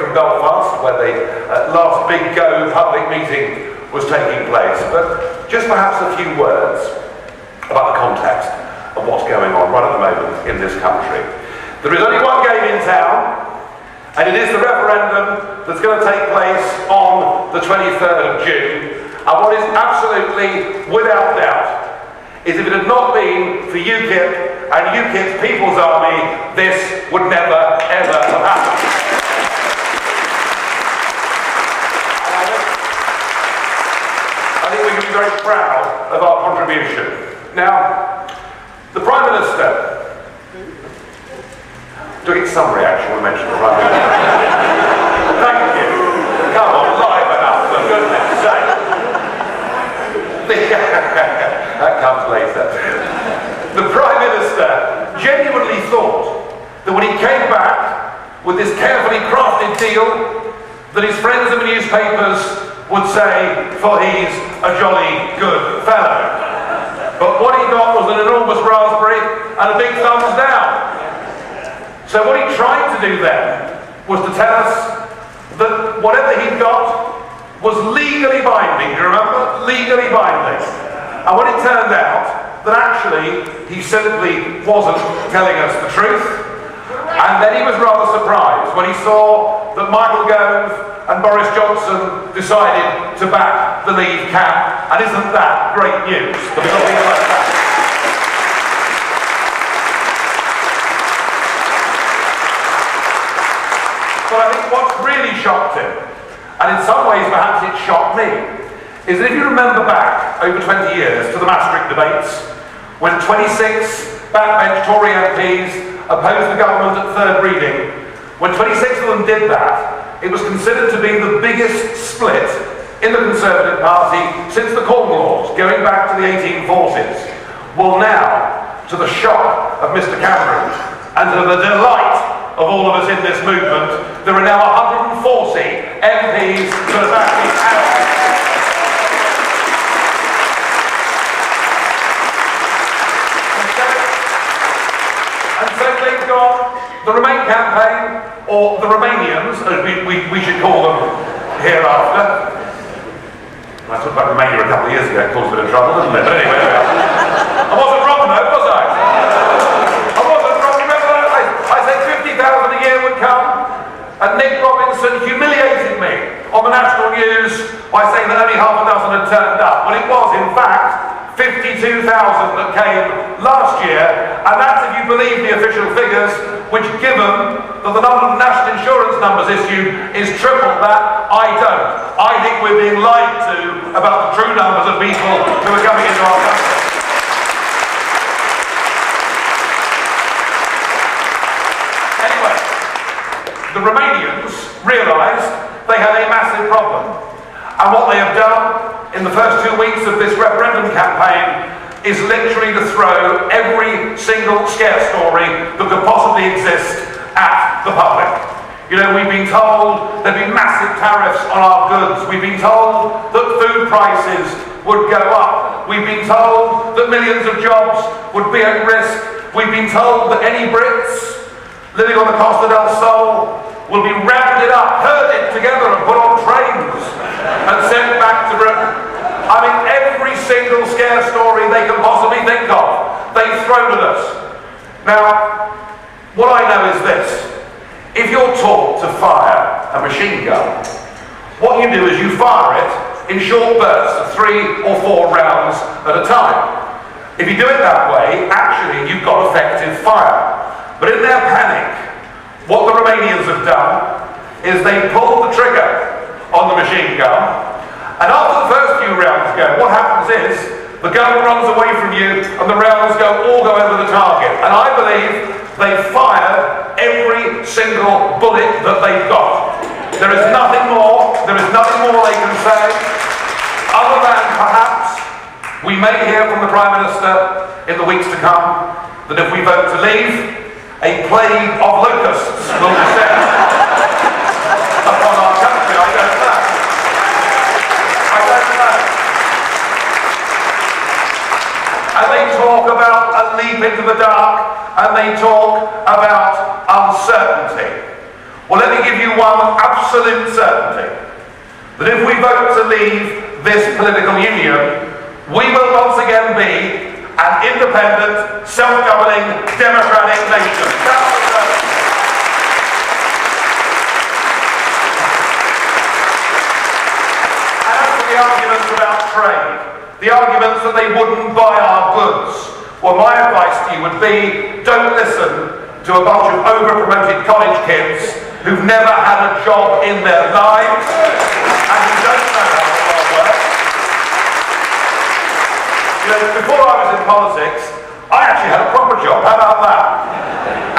from Belfast, where the last big go public meeting was taking place. But just perhaps a few words about the context of what's going on right at the moment in this country. There is only one game in town, and it is the referendum that's going to take place on the 23rd of June. And what is absolutely without doubt is if it had not been for UKIP and UKIP's People's Army, this would never, ever have happened. I think we can be very proud of our contribution. Now, the Prime Minister, do I get some reaction when I mention the Prime Minister? Thank you. Come on, live enough, for goodness sake. That comes later. The Prime Minister genuinely thought that when he came back with this carefully crafted deal, that his friends in the newspapers would say, for he's a jolly good fellow. But what he got was an enormous raspberry and a big thumbs down. So what he tried to do then was to tell us that whatever he got was legally binding. Do you remember? Legally binding. And when it turned out that actually he simply wasn't telling us the truth, and then he was rather surprised when he saw that Michael Gove and Boris Johnson decided to back the Leave camp. And isn't that great news? That we've got people like that. But I think what's really shocked him, and in some ways perhaps it shocked me, is that if you remember back over 20 years to the Maastricht debates, when 26 backbench Tory MPs opposed the government at third reading, when 26 of them did that, it was considered to be the biggest split in the Conservative Party since the Corn Laws, going back to the 1840s. Well now, to the shock of Mr Cameron, and to the delight of all of us in this movement, there are now 140 MPs that are backing out. And so they've got the Remain campaign, or the Romanians, as we should call them hereafter. I talked about Romania a couple of years ago, it caused a bit of trouble, didn't it? But anyway, I wasn't wrong though, was I? A year would come, and Nick Robinson humiliated me on the national news by saying that only half a dozen had turned up. Well, it was in fact 52,000 that came last year, and that's if you believe the official figures, which given that the number of national insurance numbers issued is triple that, I don't. I think we're being lied to about the true numbers of people who are coming into our country. The Romanians realised they had a massive problem. And what they have done in the first 2 weeks of this referendum campaign is literally to throw every single scare story that could possibly exist at the public. You know, we've been told there'd be massive tariffs on our goods. We've been told that food prices would go up. We've been told that millions of jobs would be at risk. We've been told that any Brits living on the Costa del Sol will be rounded up, herded together and put on trains and sent back to Britain. I mean, every single scare story they can possibly think of, they've thrown at us. Now, what I know is this. If you're taught to fire a machine gun, what you do is you fire it in short bursts of 3 or 4 rounds at a time. If you do it that way, actually you've got effective fire. But in their panic, what the Romanians have done is they pulled the trigger on the machine gun, and after the first few rounds go, what happens is the gun runs away from you and the rounds all go over the target. And I believe they've fired every single bullet that they've got. There is nothing more they can say, other than perhaps we may hear from the Prime Minister in the weeks to come that if we vote to leave, a plague of locusts will descend upon our country. I don't know. And they talk about a leap into the dark, and they talk about uncertainty. Well, let me give you one absolute certainty, that if we vote to leave this political union, we will once again be an independent, self-governing, democratic nation. That's the certainty. And as for the arguments about trade, the arguments that they wouldn't buy our goods, well, my advice to you would be, don't listen to a bunch of over-promoted college kids who've never had a job in their lives and who don't know how the world works. You know, before I was in politics, I actually had a proper job. How about that?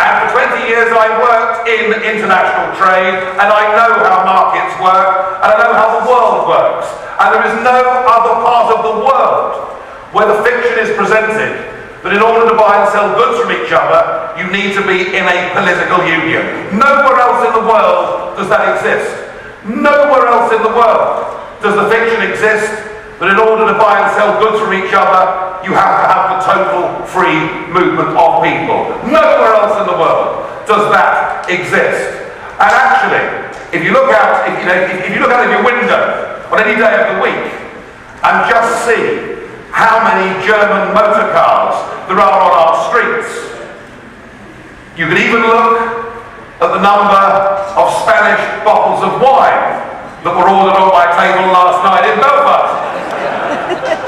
And for 20 years I worked in international trade, and I know how markets work, and I know how the world works. And there is no other part of the world where the fiction is presented that in order to buy and sell goods from each other, you need to be in a political union. Nowhere else in the world does that exist. Nowhere else in the world does the fiction exist that in order to buy and sell goods from each other, you have to have the total free movement of people. Nowhere else in the world does that exist. And actually, if you look out, if you look out of your window on any day of the week and just see how many German motor cars there are on our streets. You could even look at the number of Spanish bottles of wine that were ordered on my table last night in Belfast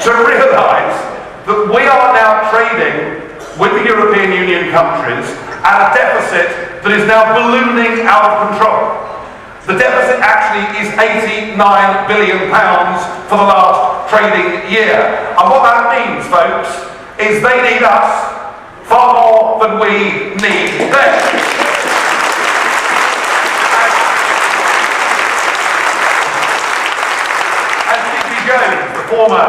to realise that we are now trading with the European Union countries at a deficit that is now ballooning out of control. The deficit actually is £89 billion for the last trading year. And what that means, folks, is they need us far more than we need them. As Steve Jones, the former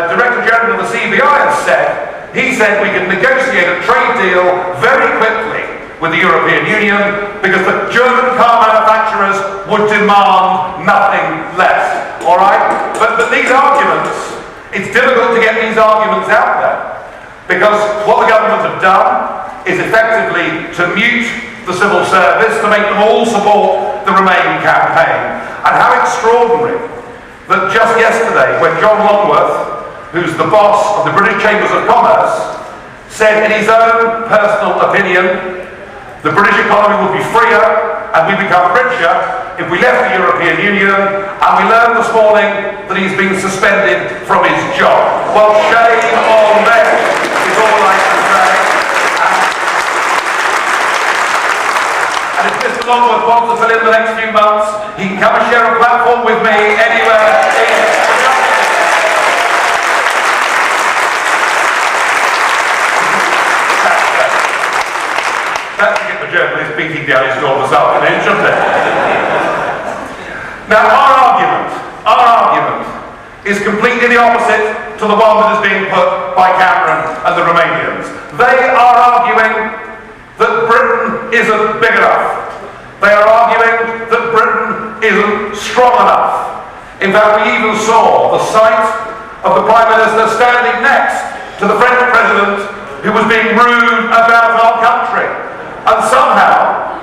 Director General of the CBI, has said, he said we can negotiate a trade deal very quickly with the European Union because the German car manufacturers would demand nothing less. All right? But these arguments, it's difficult to get these arguments out there because what the government have done is effectively to mute the civil service, to make them all support the Remain campaign. And how extraordinary that just yesterday, when John Longworth, who's the boss of the British Chambers of Commerce, said in his own personal opinion, the British economy would be freer and we become richer if we left the European Union, and we learned this morning that he's been suspended from his job. Well, shame on them, is all I can say. And if Mr. Longworth wants to fill in the next few months, he can come and share a platform with me anywhere in that should get the journalist beating down his door this afternoon, shouldn't it? Now, our argument is completely the opposite to the one that is being put by Cameron and the Romanians. They are arguing that Britain isn't big enough. They are arguing that Britain isn't strong enough. In fact, we even saw the sight of the Prime Minister standing next to the French President who was being rude about our country. And somehow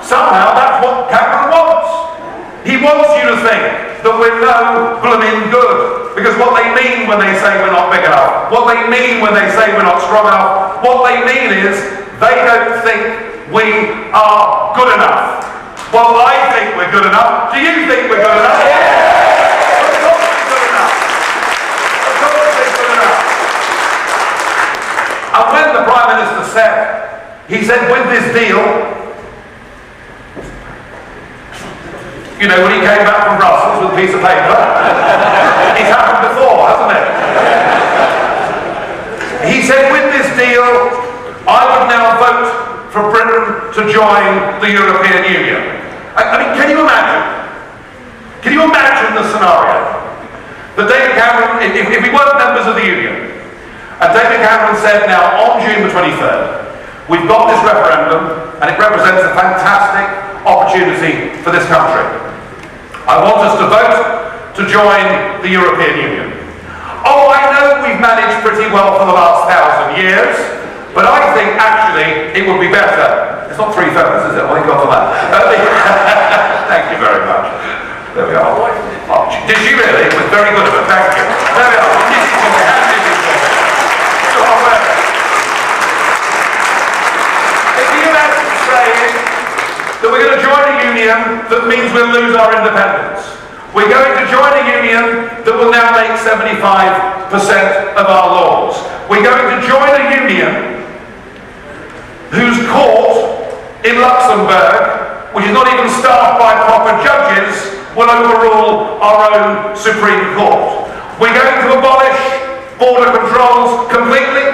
that's what Cameron wants. He wants you to think that we're no blooming good. Because what they mean when they say we're not big enough, what they mean when they say we're not strong enough, what they mean is they don't think we are good enough. Well, I think we're good enough. Do you think we're good enough? Yeah. Of course we're good enough. Of course we're good enough. And when the Prime Minister said, he said, with this deal, you know, when he came back from Brussels with a piece of paper, it's happened before, hasn't it? He said, with this deal, I would now vote for Britain to join the European Union. I mean, can you imagine? Can you imagine the scenario? That David Cameron, if we weren't members of the Union, and David Cameron said, now, on June the 23rd, we've got this referendum, and it represents a fantastic opportunity for this country. I want us to vote to join the European Union. Oh, I know we've managed pretty well for the last 1,000 years, but I think actually it would be better. It's not 3 feathers, is it? Thank God for that. Thank you very much. There we are. Oh, did she really? It was very good of her. Thank you. There we are. If you imagine saying that we're going to join a union that means we'll lose our independence. We're going to join a union that will now make 75% of our laws. We're going to join a union whose court in Luxembourg, which is not even staffed by proper judges, will overrule our own Supreme Court. We're going to abolish border controls completely,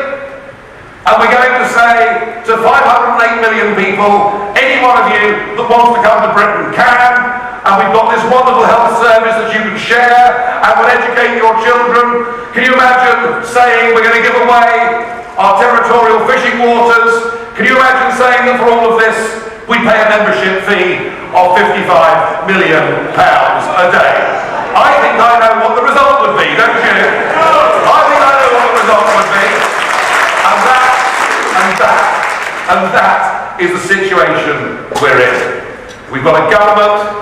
and we're going to say to 508 million people, any one of you that wants to come to Britain can, and we've got this wonderful health service that you can share and will educate your children. Can you imagine saying we're going to give away our territorial fishing waters? Can you imagine saying that for all of this we pay a membership fee of £55 million a day? I think I know what the result would be, don't you? I think I know what the result would be. And that is the situation we're in. We've got a government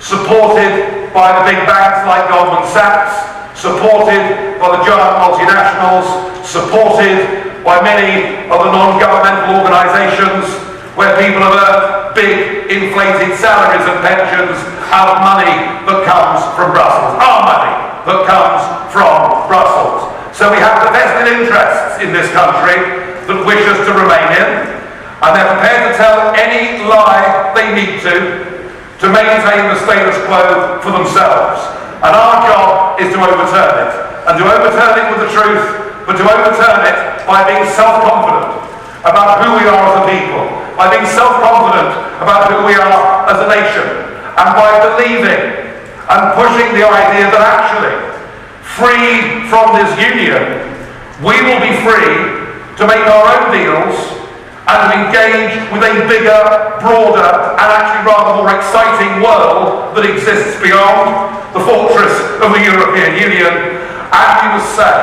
supported by the big banks like Goldman Sachs, supported by the giant multinationals, supported by many of the non-governmental organisations where people have earned big inflated salaries and pensions out of money that comes from Brussels, our money that comes from Brussels. So we have the vested interests in this country that wish us to remain in, and they're prepared to tell any lie they need to maintain the status quo for themselves. And our job is to overturn it, and to overturn it with the truth, but to overturn it by being self-confident about who we are as a people, by being self-confident about who we are as a nation, and by believing and pushing the idea that actually, free from this union, we will be free to make our own deals and to engage with a bigger, broader, and actually rather more exciting world that exists beyond the fortress of the European Union. And we must say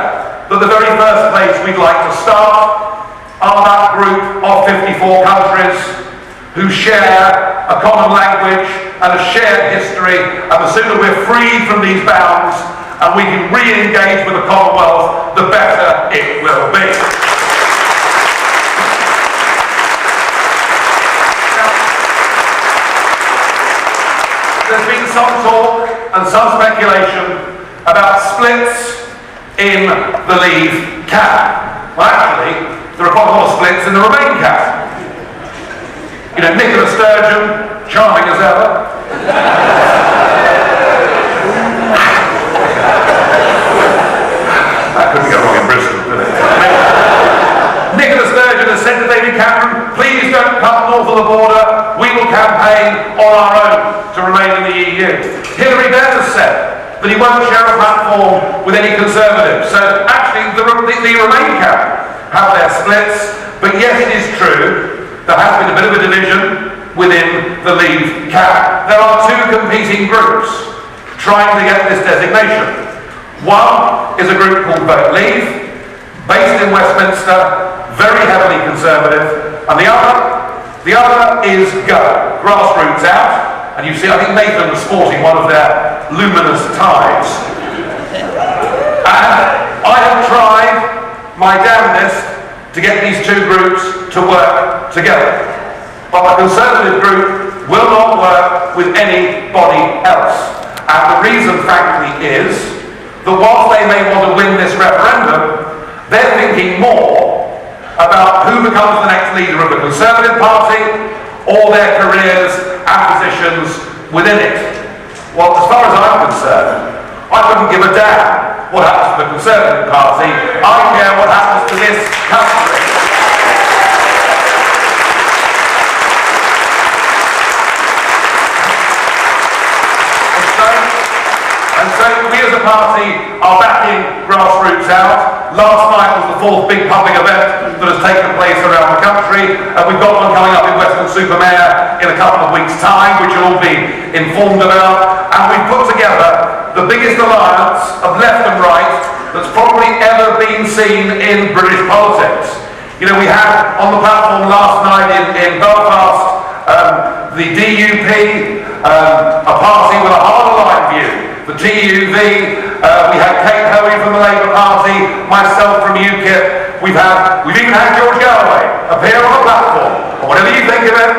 that the very first place we'd like to start are that group of 54 countries who share a common language and a shared history, and the sooner we're freed from these bounds and we can re-engage with the Commonwealth, the better it will be. There's been some talk and some speculation about splits in the Leave camp. Well, actually, there are quite a lot of splits in the Remain camp. You know, Nicola Sturgeon, charming as ever. That couldn't go wrong in Bristol, could it? Nicola Sturgeon has said to David Cameron, please don't come north of the border, we will campaign on our own to remain in the EU. Hilary Benn has said that he won't share a platform with any Conservatives. So actually the Remain camp have their splits, but yes, it is true, there has been a bit of a division within the Leave camp. There are two competing groups trying to get this designation. One is a group called Vote Leave, based in Westminster, very heavily Conservative, and the other is Go, Grassroots Out. And you see, I think Nathan was sporting one of their luminous ties. And I have tried my damnedest to get these two groups to work together. But the Conservative group will not work with anybody else. And the reason, frankly, is that whilst they may want to win this referendum, they're thinking more about who becomes the next leader of the Conservative Party or their careers and positions within it. Well, as far as I'm concerned, I couldn't give a damn what happens to the Conservative Party. I care what happens to this country. And so we as a party are backing Grassroots Out. Last night was the fourth big public event that has taken place around the country. We've got one coming up in Weston-super-Mare in a couple of weeks' time, which you'll all be informed about. And we've put together the biggest alliance of left and right that's probably ever been seen in British politics. You know, we had on the platform last night in Belfast the DUP, a party with a harder line view, the TUV. We had Kate Hoey from the Labour Party, myself from UKIP. We've even had George Galloway appear on a platform, or whatever you think of him.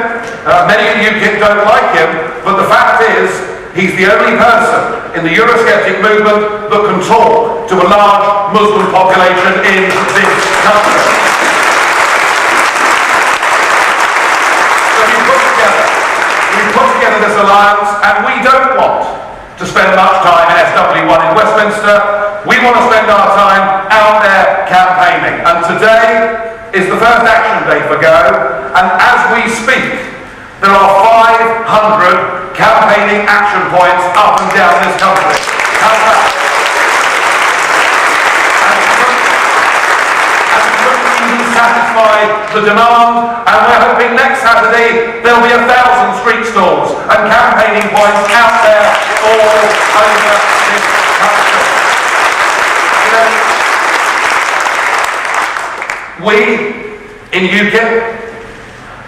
Many of UKIP don't like him, but the fact is, he's the only person in the Eurosceptic movement that can talk to a large Muslim population in this country. So we've put together this alliance, and we don't want to spend much time in SW1 in Westminster. We want to spend our time out there campaigning. And today is the first action day for Go, and as we speak, there are 500 campaigning action points up and down this country. How's that? And we couldn't even satisfy the demand, and we're hoping next Saturday there'll be 1,000 street stalls and campaigning points out there all over this country. You know, we in UKIP,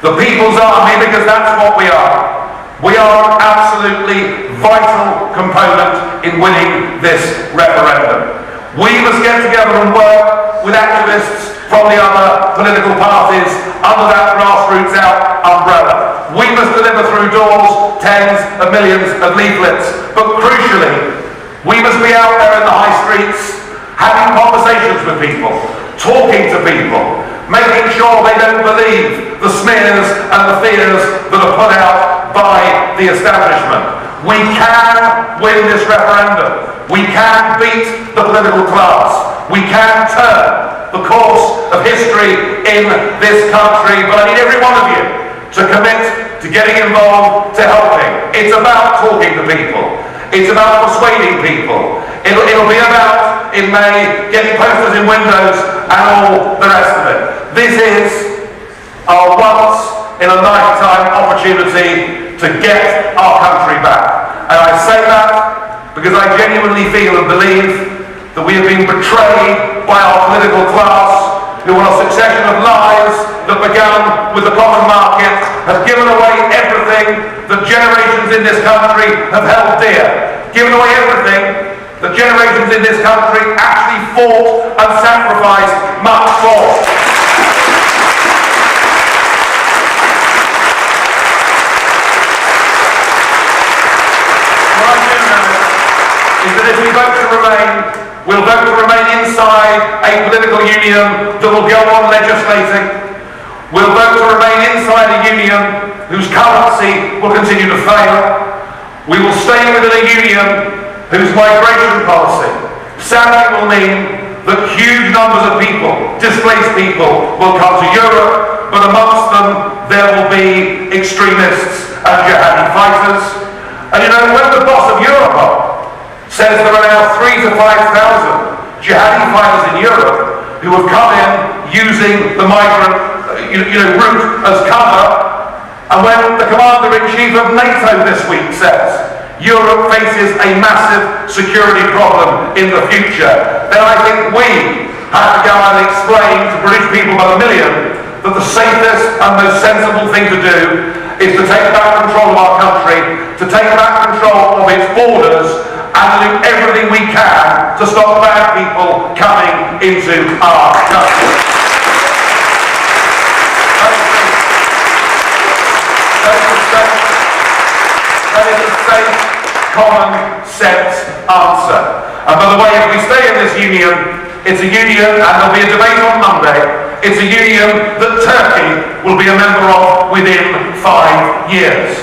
the People's Army, because that's what we are an absolutely vital component in winning this referendum. We must get together and work with activists from the other political parties under that grassroots out umbrella. We must deliver through doors tens of millions of leaflets, but crucially, we must be out there in the high streets, having conversations with people, talking to people, making sure they don't believe the smears and the fears that are put out by the establishment. We can win this referendum. We can beat the political class. We can turn the course of history in this country. But I need every one of you to commit to getting involved, to helping. It's about talking to people. It's about persuading people. It'll be about, in May, getting posters in windows and all the rest of it. This is our once-in-a-lifetime opportunity to get our country back. And I say that because I genuinely feel and believe that we have been betrayed by our political class, who on a succession of lies that began with the common market have given away everything that generations in this country have held dear. Given away everything that generations in this country actually fought and sacrificed much for. What I do know is that if we vote to remain, we'll vote to remain inside a political union that will go on legislating. We'll vote to remain inside a union whose currency will continue to fail. We will stay within a union whose migration policy sadly will mean that huge numbers of people, displaced people, will come to Europe, but amongst them there will be extremists and jihadi fighters. And you know, when the boss of Europol says there are now 3,000 to 5,000 jihadi fighters in Europe who have come in using the migrant route as cover, and when the Commander-in-Chief of NATO this week says Europe faces a massive security problem in the future, then I think we have to go and explain to British people by the million that the safest and most sensible thing to do is to take back control of our country, to take back control of its borders, and to do everything we can to stop bad people coming into our country. That is a safe, common sense answer. And by the way, if we stay in this union, it's a union, and there'll be a debate on Monday, it's a union that Turkey will be a member of within 5 years.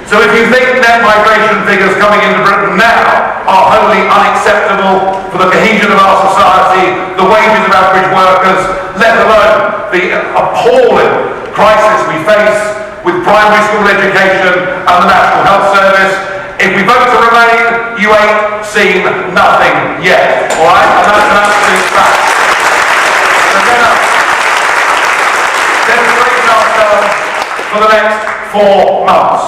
So if you think net migration figures coming into Britain now are wholly unacceptable for the cohesion of our society, the wages of average workers, let alone the appalling crisis we face with primary school education and the National Health Service, if we vote to remain, you ain't seen nothing yet. Alright? And that's an absolute fact. So demonstrating ourselves for the next 4 months.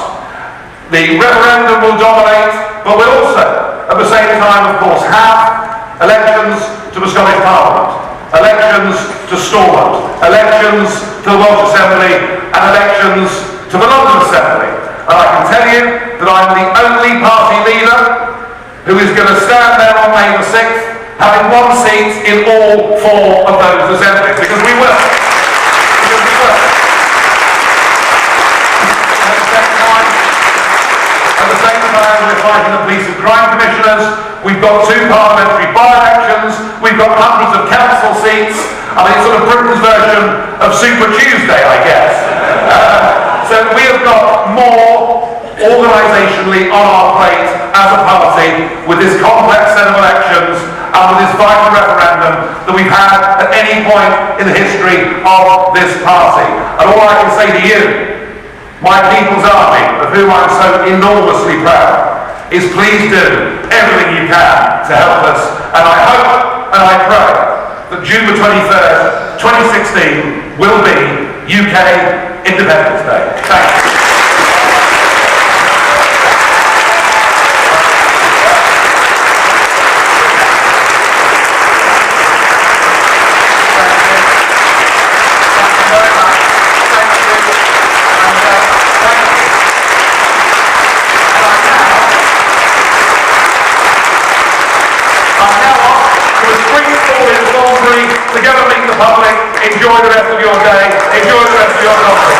The referendum will dominate, but we'll also, at the same time, of course, have elections to the Scottish Parliament, elections to Stormont, elections to the Welsh Assembly, and elections to the London Assembly. And I can tell you, that I'm the only party leader who is going to stand there on May the 6th having one seat in all 4 of those assemblies, because we will. Because we will. At the same time, we're fighting the police and crime commissioners. We've got 2 parliamentary by-elections. We've got hundreds of council seats. I mean, it's sort of Britain's version of Super Tuesday, I guess. So we have got more organisationally on our plate as a party with this complex set of elections and with this vital referendum than we've had at any point in the history of this party. And all I can say to you, my People's Army, of whom I'm so enormously proud, is please do everything you can to help us. And I hope and I pray that June the 23rd, 2016 will be UK Independence Day. Thank you. Together meet the public, enjoy the rest of your day, enjoy the rest of your conference.